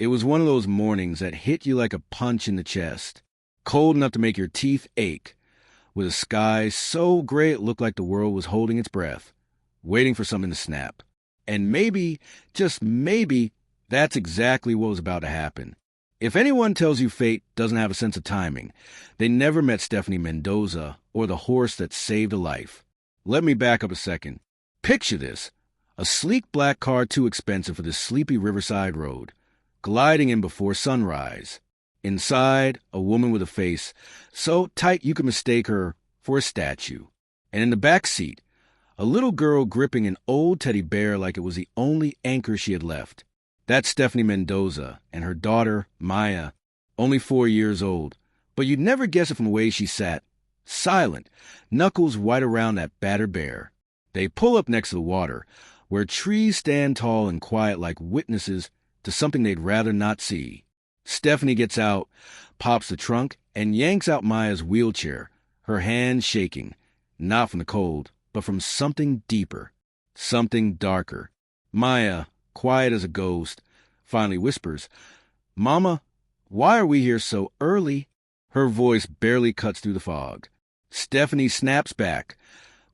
It was one of those mornings that hit you like a punch in the chest, cold enough to make your teeth ache, with a sky so gray it looked like the world was holding its breath, waiting for something to snap. And maybe, just maybe, that's exactly what was about to happen. If anyone tells you fate doesn't have a sense of timing, they never met Stephanie Mendoza or the horse that saved a life. Let me back up a second. Picture this. A sleek black car too expensive for this sleepy riverside road, gliding in before sunrise. Inside, a woman with a face so tight you could mistake her for a statue. And in the back seat, a little girl gripping an old teddy bear like it was the only anchor she had left. That's Stephanie Mendoza and her daughter, Maya, only 4 years old. But you'd never guess it from the way she sat, silent, knuckles white around that battered bear. They pull up next to the water, where trees stand tall and quiet like witnesses to something they'd rather not see. Stephanie gets out, pops the trunk, and yanks out Maya's wheelchair, her hands shaking, not from the cold, but from something deeper, something darker. Maya, quiet as a ghost, finally whispers, "Mama, why are we here so early?" Her voice barely cuts through the fog. Stephanie snaps back,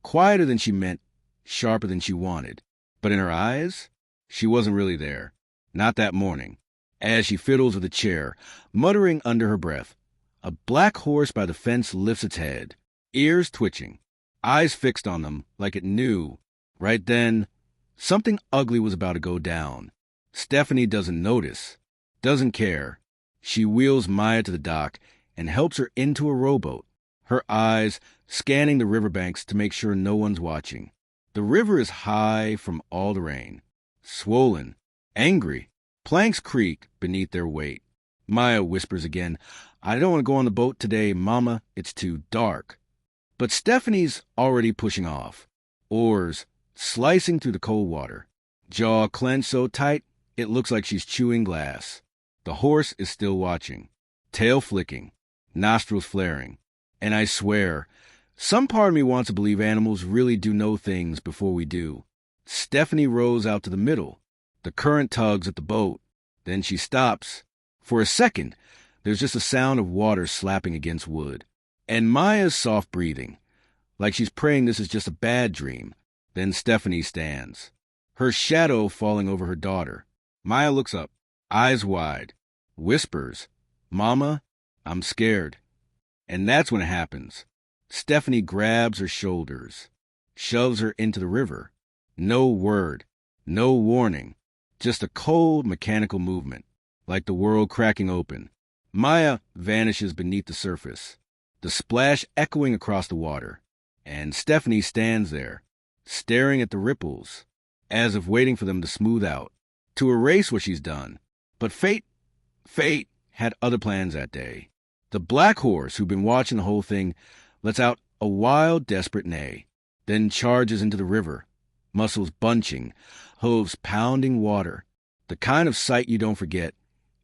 quieter than she meant, sharper than she wanted. But in her eyes, she wasn't really there. Not that morning. As she fiddles with the chair, muttering under her breath, a black horse by the fence lifts its head, ears twitching, eyes fixed on them like it knew. Right then, something ugly was about to go down. Stephanie doesn't notice, doesn't care. She wheels Maya to the dock and helps her into a rowboat, her eyes scanning the riverbanks to make sure no one's watching. The river is high from all the rain, swollen, angry. Planks creak beneath their weight. Maya whispers again, "I don't want to go on the boat today, Mama. It's too dark." But Stephanie's already pushing off, oars slicing through the cold water, jaw clenched so tight it looks like she's chewing glass. The horse is still watching, tail flicking, nostrils flaring. And I swear, some part of me wants to believe animals really do know things before we do. Stephanie rows out to the middle. The current tugs at the boat. Then she stops. For a second, there's just a sound of water slapping against wood. And Maya's soft breathing, like she's praying this is just a bad dream. Then Stephanie stands, her shadow falling over her daughter. Maya looks up, eyes wide, whispers, "Mama, I'm scared." And that's when it happens. Stephanie grabs her shoulders, shoves her into the river. No word, no warning. Just a cold, mechanical movement, like the world cracking open. Maya vanishes beneath the surface, the splash echoing across the water, and Stephanie stands there, staring at the ripples, as if waiting for them to smooth out, to erase what she's done. But fate had other plans that day. The black horse, who'd been watching the whole thing, lets out a wild, desperate neigh, then charges into the river, muscles bunching, hooves pounding water, the kind of sight you don't forget,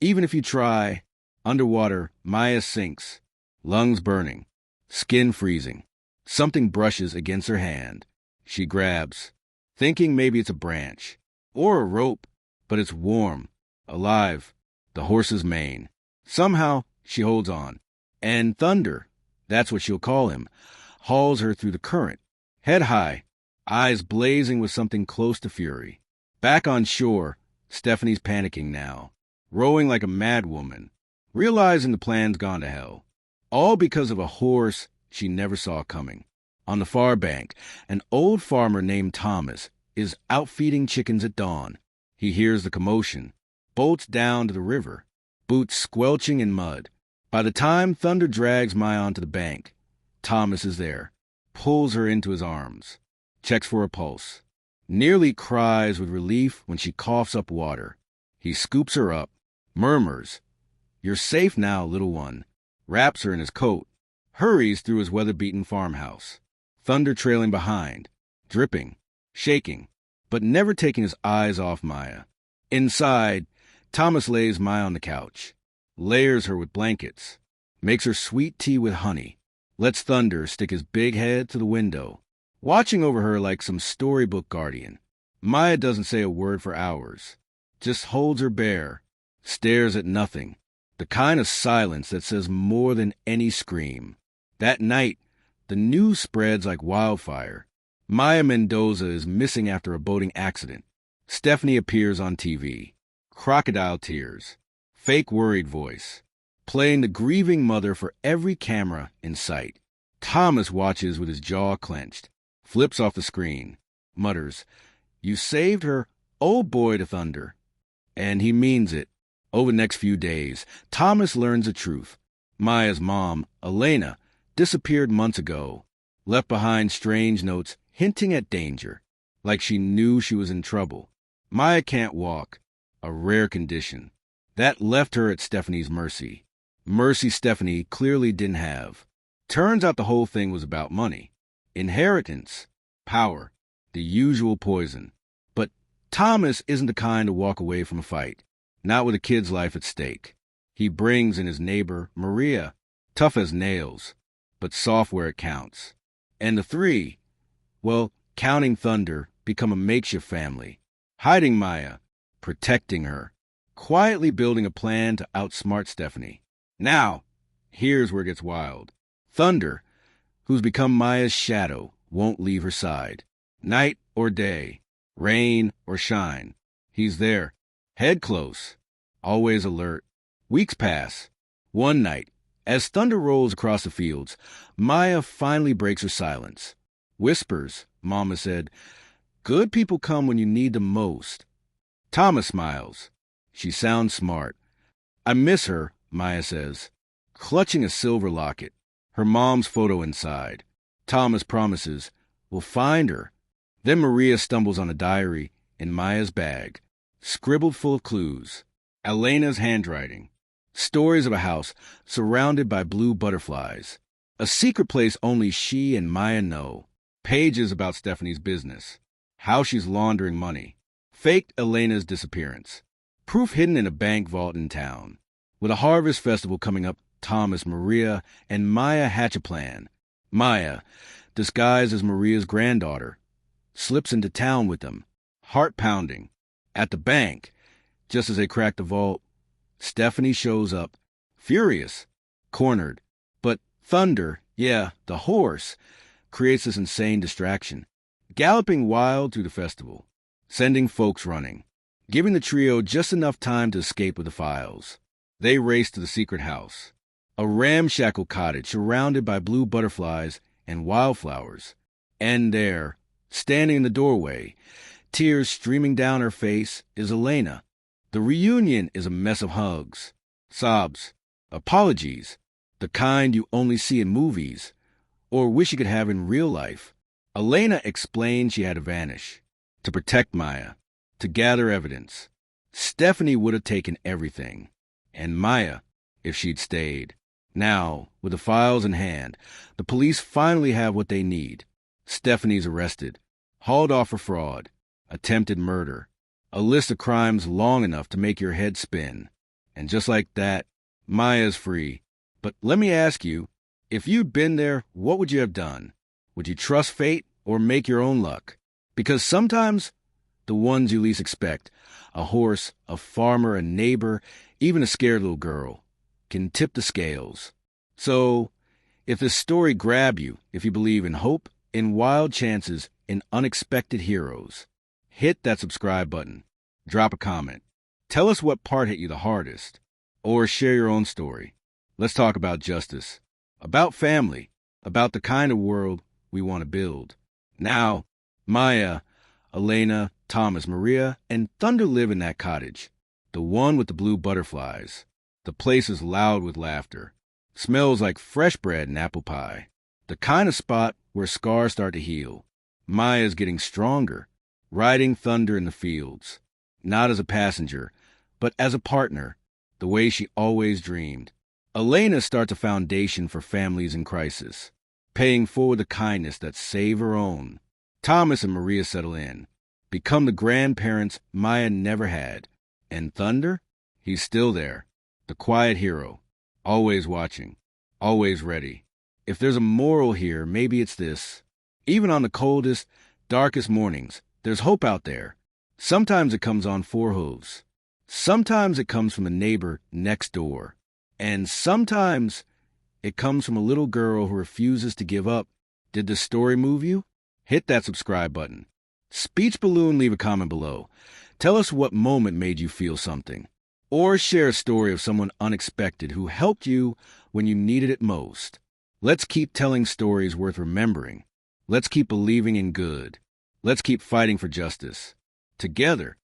even if you try. Underwater, Maya sinks, lungs burning, skin freezing. Something brushes against her hand. She grabs, thinking maybe it's a branch, or a rope, but it's warm, alive, the horse's mane. Somehow, she holds on, and Thunder, that's what she'll call him, hauls her through the current, head high, eyes blazing with something close to fury. Back on shore, Stephanie's panicking now, rowing like a madwoman, realizing the plan's gone to hell. All because of a horse she never saw coming. On the far bank, an old farmer named Thomas is out feeding chickens at dawn. He hears the commotion, bolts down to the river, boots squelching in mud. By the time Thunder drags Maya onto the bank, Thomas is there, pulls her into his arms, checks for a pulse, nearly cries with relief when she coughs up water. He scoops her up, murmurs, "You're safe now, little one," wraps her in his coat, hurries through his weather-beaten farmhouse, Thunder trailing behind, dripping, shaking, but never taking his eyes off Maya. Inside, Thomas lays Maya on the couch, layers her with blankets, makes her sweet tea with honey, lets Thunder stick his big head to the window, watching over her like some storybook guardian. Maya doesn't say a word for hours, just holds her bare, stares at nothing, the kind of silence that says more than any scream. That night, the news spreads like wildfire. Maya Mendoza is missing after a boating accident. Stephanie appears on TV. Crocodile tears. Fake worried voice. Playing the grieving mother for every camera in sight. Thomas watches with his jaw clenched. Flips off the screen. Mutters, "You saved her, oh boy to thunder." And he means it. Over the next few days, Thomas learns the truth. Maya's mom, Elena, disappeared months ago. Left behind strange notes hinting at danger. Like she knew she was in trouble. Maya can't walk. A rare condition. That left her at Stephanie's mercy. Mercy Stephanie clearly didn't have. Turns out the whole thing was about money. Inheritance. Power. The usual poison. But Thomas isn't the kind to walk away from a fight. Not with a kid's life at stake. He brings in his neighbor, Maria. Tough as nails. But soft where it counts. And the three, well, counting Thunder, become a makeshift family. Hiding Maya. Protecting her. Quietly building a plan to outsmart Stephanie. Now, here's where it gets wild. Thunder, who's become Maya's shadow, won't leave her side. Night or day, rain or shine, he's there, head close, always alert. Weeks pass. One night, as thunder rolls across the fields, Maya finally breaks her silence. Whispers, Mama said, "Good people come when you need them most." Thomas smiles. She sounds smart. "I miss her," Maya says, clutching a silver locket, her mom's photo inside. Thomas promises, "We'll find her." Then Maria stumbles on a diary in Maya's bag, scribbled full of clues. Elena's handwriting. Stories of a house surrounded by blue butterflies. A secret place only she and Maya know. Pages about Stephanie's business. How she's laundering money. Faked Elena's disappearance. Proof hidden in a bank vault in town. With a harvest festival coming up, Thomas, Maria, and Maya hatch a plan. Maya, disguised as Maria's granddaughter, slips into town with them, heart pounding. At the bank, just as they crack the vault, Stephanie shows up, furious, cornered. But Thunder, yeah, the horse, creates this insane distraction, galloping wild through the festival, sending folks running, giving the trio just enough time to escape with the files. They race to the secret house, a ramshackle cottage surrounded by blue butterflies and wildflowers. And there, standing in the doorway, tears streaming down her face, is Elena. The reunion is a mess of hugs, sobs, apologies, the kind you only see in movies, or wish you could have in real life. Elena explained she had to vanish, to protect Maya, to gather evidence. Stephanie would have taken everything, and Maya, if she'd stayed. Now, with the files in hand, the police finally have what they need. Stephanie's arrested, hauled off for fraud, attempted murder, a list of crimes long enough to make your head spin. And just like that, Maya's free. But let me ask you, if you'd been there, what would you have done? Would you trust fate or make your own luck? Because sometimes, the ones you least expect, a horse, a farmer, a neighbor, even a scared little girl, can tip the scales. So, if this story grabbed you, if you believe in hope, in wild chances, in unexpected heroes, hit that subscribe button. Drop a comment. Tell us what part hit you the hardest. Or share your own story. Let's talk about justice, about family, about the kind of world we want to build. Now, Maya, Elena, Thomas, Maria, and Thunder live in that cottage. The one with the blue butterflies. The place is loud with laughter. Smells like fresh bread and apple pie. The kind of spot where scars start to heal. Maya's getting stronger, riding Thunder in the fields. Not as a passenger, but as a partner, the way she always dreamed. Elena starts a foundation for families in crisis, paying forward the kindness that save her own. Thomas and Maria settle in, become the grandparents Maya never had. And Thunder? He's still there, the quiet hero, always watching, always ready. If there's a moral here, maybe it's this. Even on the coldest, darkest mornings, there's hope out there. Sometimes it comes on four hooves. Sometimes it comes from a neighbor next door. And sometimes it comes from a little girl who refuses to give up. Did the story move you? Hit that subscribe button. Speech Balloon, leave a comment below. Tell us what moment made you feel something. Or share a story of someone unexpected who helped you when you needed it most. Let's keep telling stories worth remembering. Let's keep believing in good. Let's keep fighting for justice. Together,